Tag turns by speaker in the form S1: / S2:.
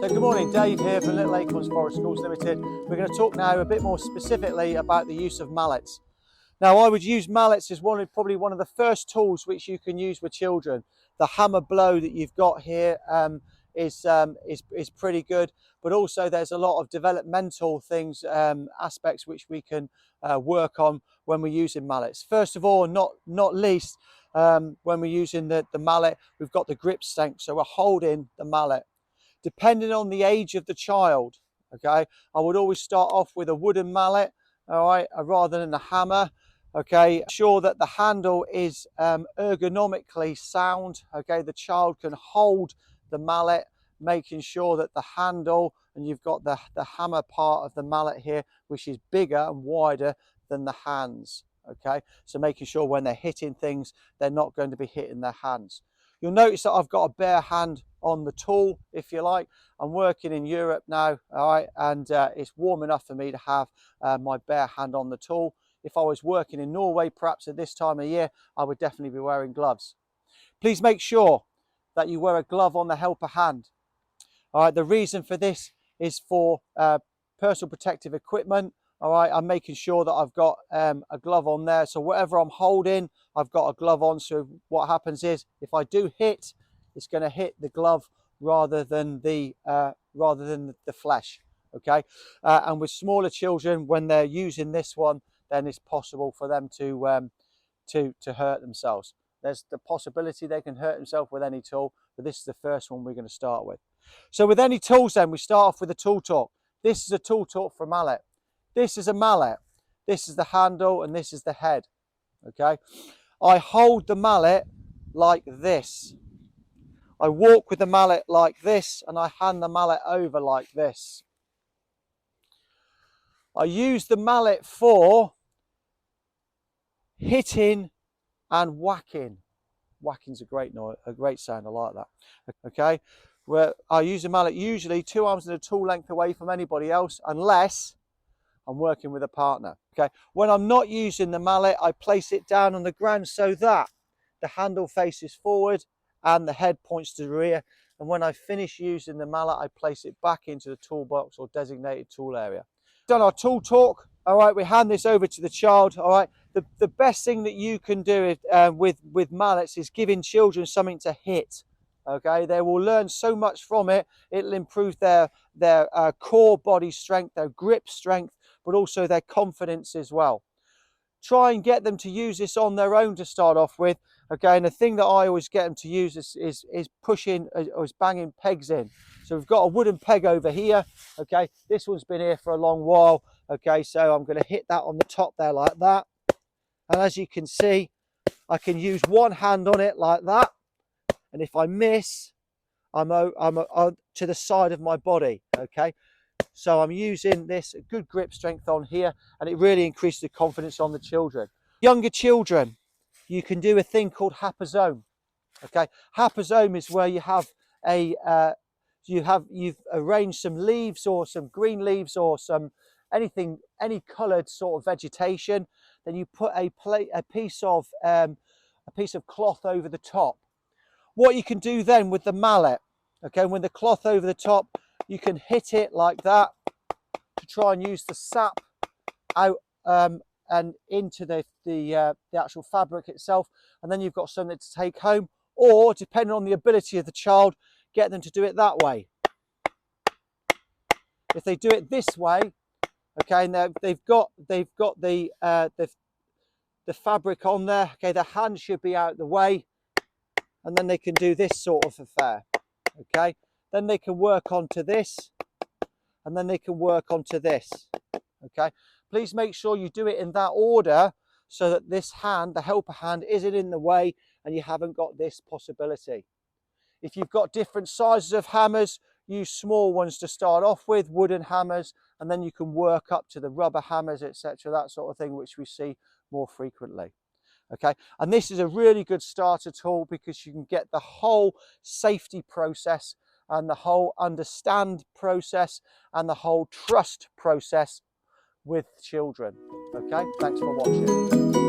S1: So good morning, Dave here from Little Acorns Forest Schools Limited. We're going to talk now a bit more specifically about the use of mallets. Now I would use mallets as probably one of the first tools which you can use with children. The hammer blow that you've got here is pretty good, but also there's a lot of developmental things, aspects which we can work on when we're using mallets. First of all, not least, when we're using the mallet, we've got the grip strength, so we're holding the mallet. Depending on the age of the child, okay, I would always start off with a wooden mallet, all right, rather than a hammer. Okay, ensure that the handle is ergonomically sound. Okay, the child can hold the mallet, making sure that the handle, and you've got the hammer part of the mallet here, which is bigger and wider than the hands. Okay, so making sure when they're hitting things, they're not going to be hitting their hands. You'll notice that I've got a bare hand on the tool, if you like. I'm working in Europe now, all right, and it's warm enough for me to have my bare hand on the tool. If I was working in Norway, perhaps at this time of year, I would definitely be wearing gloves. Please make sure that you wear a glove on the helper hand. All right, the reason for this is for personal protective equipment. All right, I'm making sure that I've got a glove on there. So whatever I'm holding, I've got a glove on. So what happens is, if I do hit, it's going to hit the glove rather than the flesh. Okay, and with smaller children, when they're using this one, then it's possible for them to hurt themselves. There's the possibility they can hurt themselves with any tool, but this is the first one we're going to start with. So with any tools, then we start off with a tool talk. This is a tool talk for a mallet. This is a mallet. This is the handle, and this is the head. Okay, I hold the mallet like this. I walk with the mallet like this, and I hand the mallet over like this. I use the mallet for hitting and whacking. Whacking's a great noise, a great sound. I like that. Okay, where I use the mallet usually 2 arms and a tool length away from anybody else, unless I'm working with a partner. Okay, when I'm not using the mallet, I place it down on the ground so that the handle faces forward and the head points to the rear. And when I finish using the mallet, I place it back into the toolbox or designated tool area. Done our tool talk. All right, we hand this over to the child. All right, the best thing that you can do with mallets is giving children something to hit. Okay, they will learn so much from it. It'll improve their core body strength, their grip strength, but also their confidence as well. Try and get them to use this on their own to start off with. Okay, and the thing that I always get them to use is pushing or is banging pegs in. So we've got a wooden peg over here. Okay, this one's been here for a long while. Okay, so I'm going to hit that on the top there like that. And as you can see, I can use one hand on it like that. And if I miss, I'm to the side of my body. Okay, so I'm using this good grip strength on here, and it really increases the confidence on the children. Younger children, you can do a thing called haphazome. Okay, haphazome is where you have you've arranged some leaves or some green leaves or some any coloured sort of vegetation. Then you put a piece of cloth over the top. What you can do then with the mallet, okay, with the cloth over the top, you can hit it like that to try and use the sap out and into the actual fabric itself, and then you've got something to take home. Or, depending on the ability of the child, get them to do it that way. If they do it this way, okay, and they've got the fabric on there. Okay, their hand should be out the way, and then they can do this sort of affair. Okay, then they can work onto this, and then they can work onto this. Okay, please make sure you do it in that order so that this hand, the helper hand, isn't in the way and you haven't got this possibility. If you've got different sizes of hammers, use small ones to start off with, wooden hammers, and then you can work up to the rubber hammers, etc., that sort of thing, which we see more frequently. Okay, and this is a really good starter tool because you can get the whole safety process and the whole understand process and the whole trust process with children. Okay, thanks for watching.